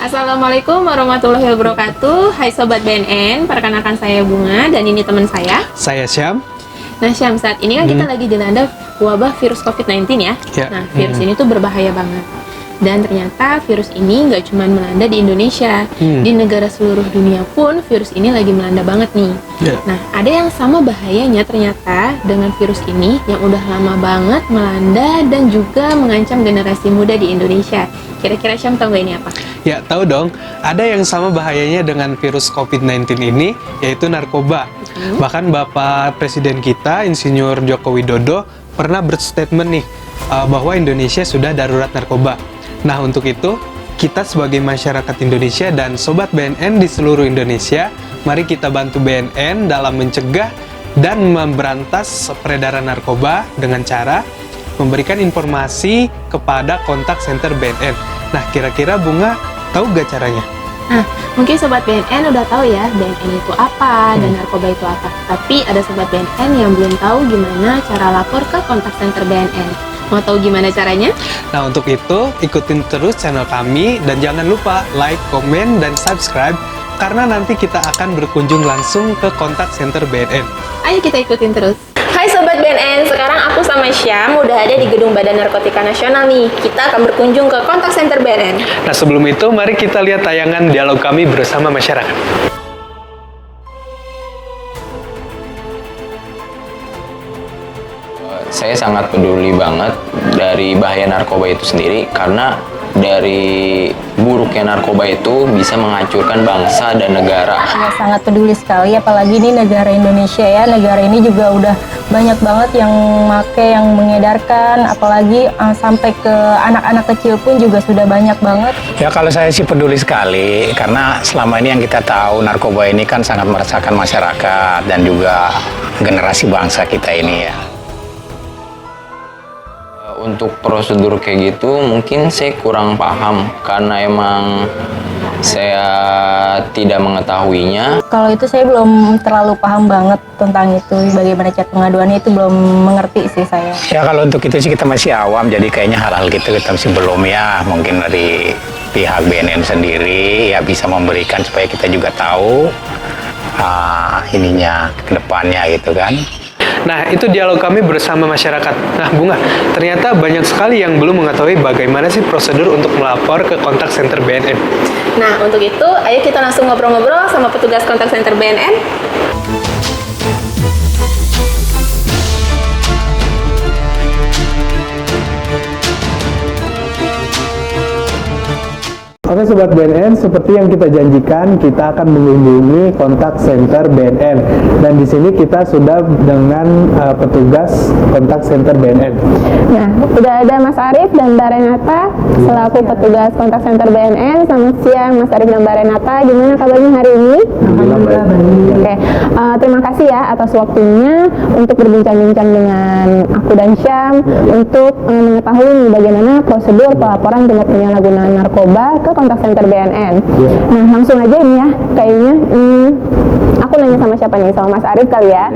Assalamualaikum warahmatullahi wabarakatuh. Hai Sobat BNN, perkenalkan saya Bunga dan ini teman saya. Saya Syam. Nah Syam, saat ini kan kita lagi dilanda wabah virus COVID-19 ya. Nah virus ini tuh berbahaya banget. Dan ternyata virus ini nggak cuma melanda di Indonesia, di negara seluruh dunia pun virus ini lagi melanda banget nih. Nah, ada yang sama bahayanya ternyata dengan virus ini yang udah lama banget melanda dan juga mengancam generasi muda di Indonesia. Kira-kira Syam tahu nggak ini apa? Ya, tahu dong. Ada yang sama bahayanya dengan virus COVID-19 ini, yaitu narkoba. Bahkan Bapak Presiden kita, Insinyur Joko Widodo, pernah berstatement nih, bahwa Indonesia sudah darurat narkoba. Nah, untuk itu, kita sebagai masyarakat Indonesia dan Sobat BNN di seluruh Indonesia, mari kita bantu BNN dalam mencegah dan memberantas peredaran narkoba dengan cara memberikan informasi kepada kontak center BNN. Nah, kira-kira Bunga tahu gak caranya? Nah, mungkin Sobat BNN udah tahu ya, BNN itu apa dan narkoba itu apa. Tapi ada Sobat BNN yang belum tahu gimana cara lapor ke kontak center BNN. Mau tahu gimana caranya? Nah, untuk itu, ikutin terus channel kami dan jangan lupa like, komen, dan subscribe karena nanti kita akan berkunjung langsung ke kontak center BNN. Ayo kita ikutin terus. Hai Sobat BNN, sekarang aku sama Syam udah ada di Gedung Badan Narkotika Nasional nih. Kita akan berkunjung ke kontak center BNN. Nah, sebelum itu, mari kita lihat tayangan dialog kami bersama masyarakat. Saya sangat peduli banget dari bahaya narkoba itu sendiri karena dari buruknya narkoba itu bisa menghancurkan bangsa dan negara. Ya, sangat peduli sekali, apalagi ini negara Indonesia ya. Negara ini juga udah banyak banget yang make, yang mengedarkan, apalagi sampai ke anak-anak kecil pun juga sudah banyak banget. Ya, kalau saya sih peduli sekali karena selama ini yang kita tahu narkoba ini kan sangat meresahkan masyarakat dan juga generasi bangsa kita ini ya. Untuk prosedur kayak gitu mungkin saya kurang paham karena emang saya tidak mengetahuinya. Kalau itu saya belum terlalu paham banget tentang itu, bagaimana cara pengaduannya itu belum mengerti sih saya. Ya, kalau untuk itu sih kita masih awam, jadi kayaknya hal-hal gitu kita masih belum ya. Mungkin dari pihak BNN sendiri ya bisa memberikan supaya kita juga tahu ininya ke depannya gitu kan. Nah, itu dialog kami bersama masyarakat. Nah, Bunga, ternyata banyak sekali yang belum mengetahui bagaimana sih prosedur untuk melapor ke kontak center BNN. Nah, untuk itu, ayo kita langsung ngobrol-ngobrol sama petugas kontak center BNN. Oke Sobat BNN, seperti yang kita janjikan, kita akan mengunjungi kontak center BNN. Dan di sini kita sudah dengan petugas kontak center BNN. Nah, udah ada Mas Arif dan Mbak Renata selaku petugas kontak center BNN. Selamat siang Mas Arif dan Mbak Renata, gimana kabarnya hari ini? Alhamdulillah baik. Oke, terima kasih ya atas waktunya untuk berbincang-bincang dengan aku dan Syam untuk mengetahui nih bagaimana prosedur pelaporan tindak penyalahgunaan narkoba ke kontak center BNN. Nah, langsung aja ini ya, kayaknya aku nanya sama siapa nih? Sama Mas Arif kali ya.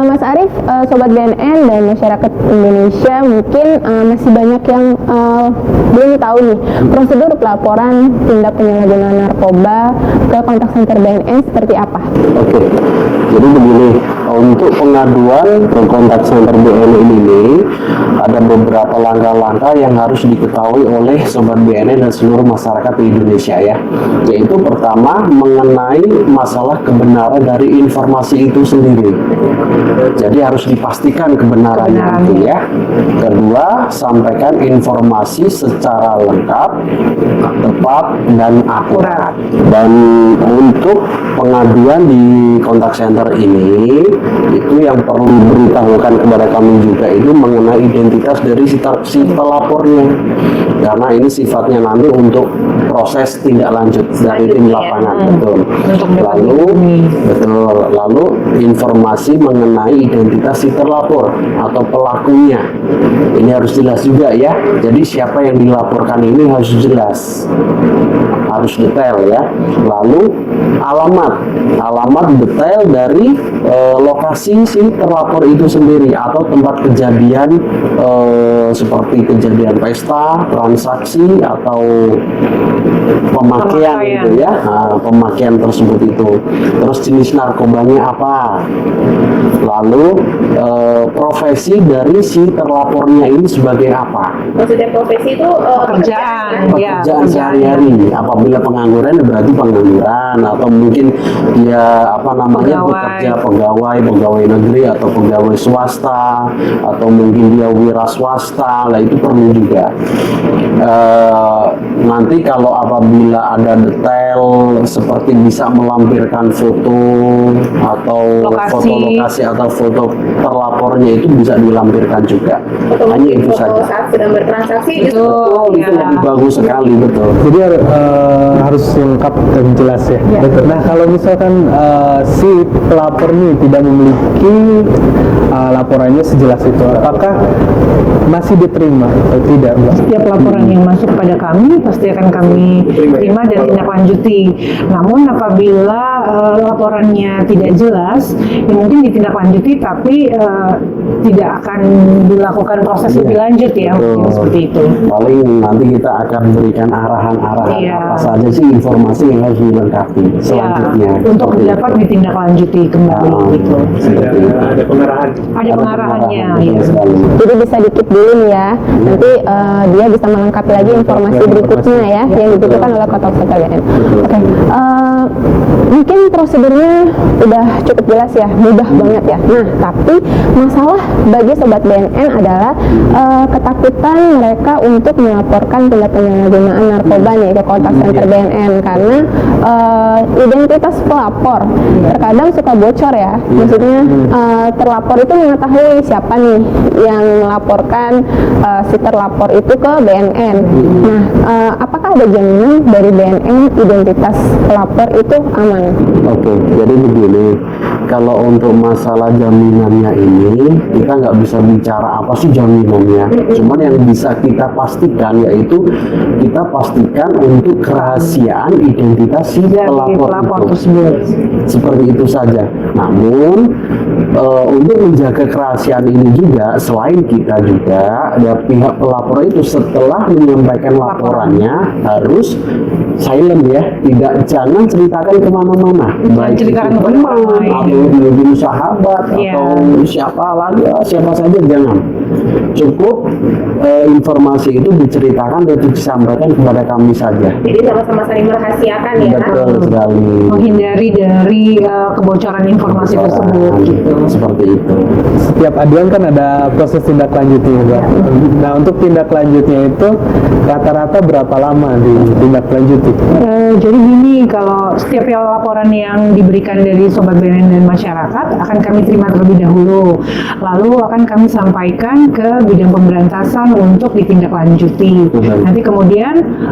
Mas Arif, Sobat BNN dan masyarakat Indonesia mungkin masih banyak yang belum tahu nih prosedur pelaporan tindak penyalahgunaan narkoba ke kontak center BNN seperti apa? Oke, jadi begini, untuk pengaduan ke kontak center BNN ini ada beberapa langkah-langkah yang harus diketahui oleh Sobat BNN dan seluruh masyarakat di Indonesia ya. Yaitu pertama, mengenai masalah kebenaran dari informasi itu sendiri. Jadi harus dipastikan kebenarannya nanti ya. Kedua, sampaikan informasi secara lengkap, tepat, dan akurat. Dan untuk pengaduan di kontak center ini, itu yang perlu diberitahukan kepada kami juga itu mengenai identitas dari si pelapornya, karena ini sifatnya nanti untuk proses tindak lanjut dari tim lapangan. Lalu informasi mengenai identitas si terlapor atau pelakunya ini harus jelas juga ya. Jadi siapa yang dilaporkan ini harus jelas. harus detail ya. Lalu alamat detail dari lokasi si terlapor itu sendiri atau tempat kejadian seperti kejadian pesta, transaksi atau pemakaian gitu ya. Nah, pemakaian tersebut itu. Terus jenis narkobanya apa? Lalu profesi dari si terlapornya ini sebagai apa? Maksudnya profesi itu Pekerjaan sehari-hari. Apabila pengangguran berarti pengangguran, atau mungkin dia bekerja pegawai negeri atau pegawai swasta, atau mungkin dia wira swasta. Lah itu perlu juga. Nanti kalau apabila ada detail seperti bisa melampirkan foto atau foto lokasi atau foto terlapornya itu bisa dilampirkan juga. Hanya itu saja. Saat sedang bertransaksi itu lebih bagus sekali, betul. Jadi harus lengkap dan jelas ya. Betul. Nah kalau misalkan si pelapor ini tidak memiliki laporannya sejelas itu, apakah masih diterima atau tidak, Mbak? Setiap laporan yang masuk pada kami pasti akan kami terima dan tindak lanjuti. Namun apabila laporannya tidak jelas, ya mungkin ditindaklanjuti tapi tidak akan dilakukan proses lebih lanjut ya, mungkin seperti itu. Paling nanti kita akan berikan arahan-arahan apa saja sih informasi yang harus dilengkapi selanjutnya. Untuk dapat ditindaklanjuti kembali gitu. Ada pengarahan. Ada pengarahannya ya. Jadi bisa dikit dulu nih ya, nanti dia bisa melengkapi lagi informasi berikutnya ya yang dibutuhkan oleh kontak center BNN. Oke, mungkin prosedurnya udah cukup jelas ya, mudah banget ya. Nah, tapi masalah bagi sobat BNN adalah ketakutan mereka untuk melaporkan tindak penyalahgunaan narkoba nih ke kontak center BNN karena identitas pelapor terkadang suka bocor ya. Maksudnya terlapor itu mengetahui siapa nih yang melaporkan si terlapor itu ke BNN. Nah, apakah ada jaminan dari BNN identitas pelapor itu aman? Oke, jadi begini, kalau untuk masalah jaminannya ini kita nggak bisa bicara apa sih jaminannya. Cuman yang bisa kita pastikan yaitu kita pastikan untuk kerahasiaan identitas si pelapor tersebut. Seperti itu saja. Namun untuk menjaga kerahasiaan ini juga, selain kita juga, ya pihak pelapor itu setelah menyampaikan laporannya harus silent ya, jangan ceritakan kemana-mana, baik itu teman atau mungkin sahabat atau siapa saja, jangan. Cukup informasi itu diceritakan dan disampaikan kepada kami saja. Jadi sama-sama saling merahasiakan ya. Betul sekali. Menghindari dari kebocoran informasi tersebut gitu. Seperti itu. Setiap aduan kan ada proses tindak lanjutnya, Mbak. Nah, untuk tindak lanjutnya itu rata-rata berapa lama ditindak lanjuti? Jadi gini, kalau setiap laporan yang diberikan dari Sobat BNN dan masyarakat akan kami terima terlebih dahulu, lalu akan kami sampaikan ke bidang pemberantasan untuk ditindaklanjuti. Nanti kemudian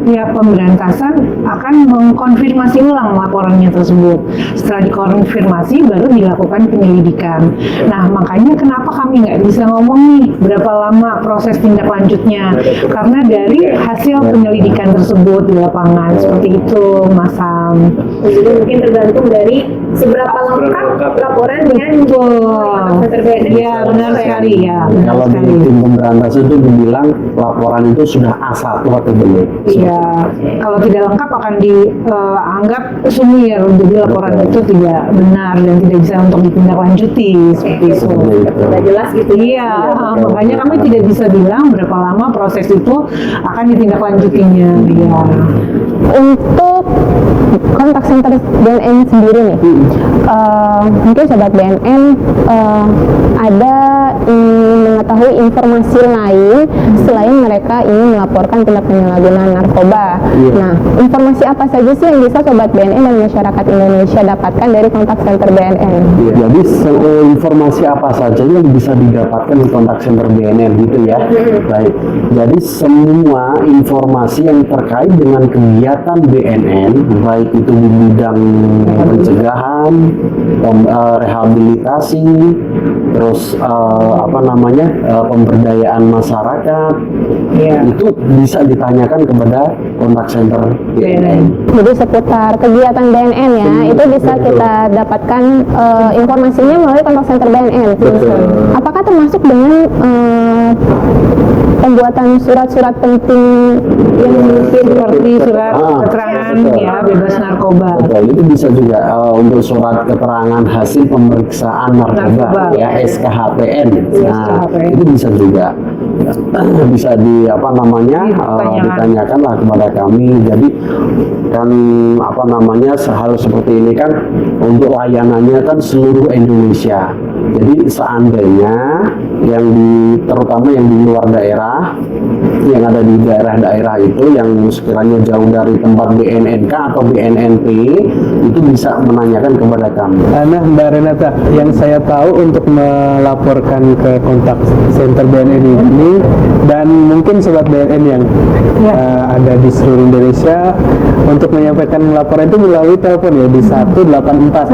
pihak pemberantasan akan mengkonfirmasi ulang laporannya tersebut. Setelah dikonfirmasi baru dilakukan penyelidikan. Nah, makanya kenapa kami nggak bisa ngomong nih berapa lama proses tindak lanjutnya, karena dari hasil penyelidikan tersebut di lapangan. Seperti itu, Mas Sam. Jadi mungkin tergantung dari seberapa lengkap laporannya. Ya, benar sekali ya. Kalau di tim pemberantasan itu dibilang laporan itu sudah A1 atau belum? Iya, kalau tidak lengkap akan dianggap sumir, jadi laporan itu tidak benar dan tidak bisa untuk ditindaklanjuti seperti itu. Sudah jelas gitu. Iya, makanya kami tidak bisa bilang berapa lama proses itu akan ditindaklanjutinya. Iya. Untuk kontak center BNN sendiri nih, mungkin sobat BNN ada ingin mengetahui informasi lain selain mereka ingin melaporkan tindak penyalahgunaan narkoba. Nah, informasi apa saja sih yang bisa sobat BNN dan masyarakat Indonesia dapatkan dari kontak center BNN? Jadi informasi apa saja yang bisa didapatkan di kontak center BNN gitu ya. Baik. Jadi semua informasi yang terkait dengan kegiatan BNN, baik itu di bidang pencegahan, rehabilitasi, terus pemberdayaan masyarakat, itu bisa ditanyakan kepada kontak center BNN. Jadi seputar kegiatan BNN ya, itu bisa kita dapatkan informasinya melalui kontak center BNN. Apakah termasuk dengan pembuatan surat-surat penting yang mungkin Seperti surat keterangan ya bebas narkoba. Betul, itu bisa juga untuk surat keterangan hasil pemeriksaan narkoba ya, SKHPN. Nah, itu bisa juga bisa ditanyakan lah kepada kami. Jadi kan hal seperti ini kan untuk layanannya kan seluruh Indonesia. Jadi seandainya terutama yang di luar daerah, yang ada di daerah-daerah itu yang sekiranya jauh dari tempat BNNK atau BNNP, itu bisa menanyakan kepada kami. Nah, Mbak Renata, yang saya tahu untuk melaporkan ke kontak center BNN ini, dan mungkin sobat BNN yang ada di seluruh Indonesia, untuk menyampaikan laporan itu melalui telepon ya di 184.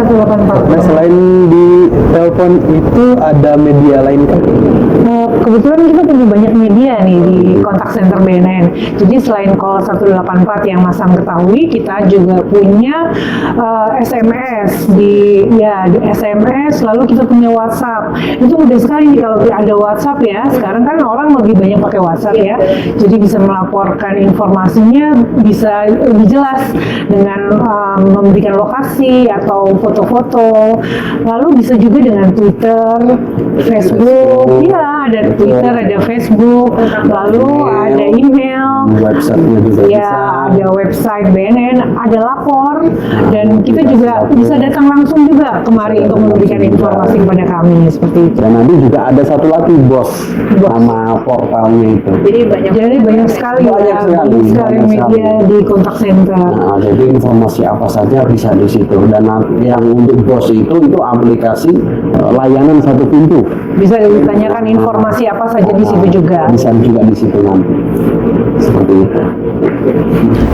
Nah, selain di telepon itu ada media lain kan? Kebetulan kita punya banyak media nih di kontak center BNN. Jadi selain call 184 yang Mas Sam ketahui, kita juga punya SMS di SMS, lalu kita punya WhatsApp. Itu mudah sekali nih kalau ada WhatsApp ya. Sekarang kan orang lebih banyak pakai WhatsApp ya. Jadi bisa melaporkan informasinya bisa lebih jelas dengan memberikan lokasi atau foto-foto. Lalu bisa juga dengan Twitter, Facebook, ada Twitter, ada Facebook, lalu ada email, website-nya juga ada website BNN, ada lapor, dan kita juga bisa datang langsung juga kemari untuk memberikan informasi kepada kami seperti itu. Dan nanti juga ada satu lagi bos. Nama portalnya itu. Jadi banyak sekali media di kontak center. Nah, jadi informasi apa saja bisa di situ. Dan yang untuk bos itu aplikasi layanan satu pintu. Bisa ditanyakan informasi apa saja di situ juga. Bisa juga di situ nanti. Seperti itu.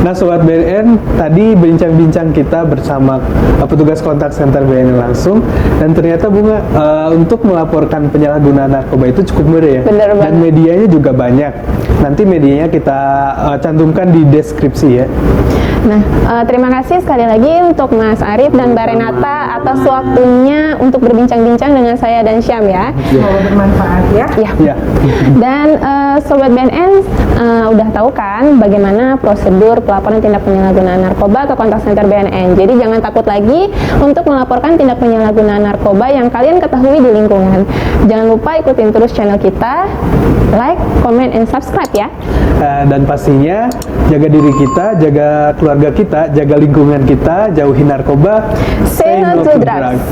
Nah, sobat BNN, tadi bincang-bincang kita bersama petugas kontak center BNN langsung, dan ternyata Bunga, untuk melaporkan penyalahgunaan narkoba itu cukup mudah ya. Bener banget. Dan medianya juga banyak. Nanti medianya kita cantumkan di deskripsi ya. Nah, terima kasih sekali lagi untuk Mas Arif dan Mbak Renata atas waktunya untuk berbincang-bincang dengan saya dan Syam ya. Semoga bermanfaat ya. Ya. Dan Sobat BNN udah tahu kan bagaimana prosedur pelaporan tindak penyalahgunaan narkoba ke kontak center BNN. Jadi jangan takut lagi untuk melaporkan tindak penyalahgunaan narkoba yang kalian ketahui di lingkungan. Jangan lupa ikutin terus channel kita, like, comment, and subscribe ya. Dan pastinya jaga diri kita, jaga keluarga kita, jaga lingkungan kita, jauhi narkoba. Say no to drugs.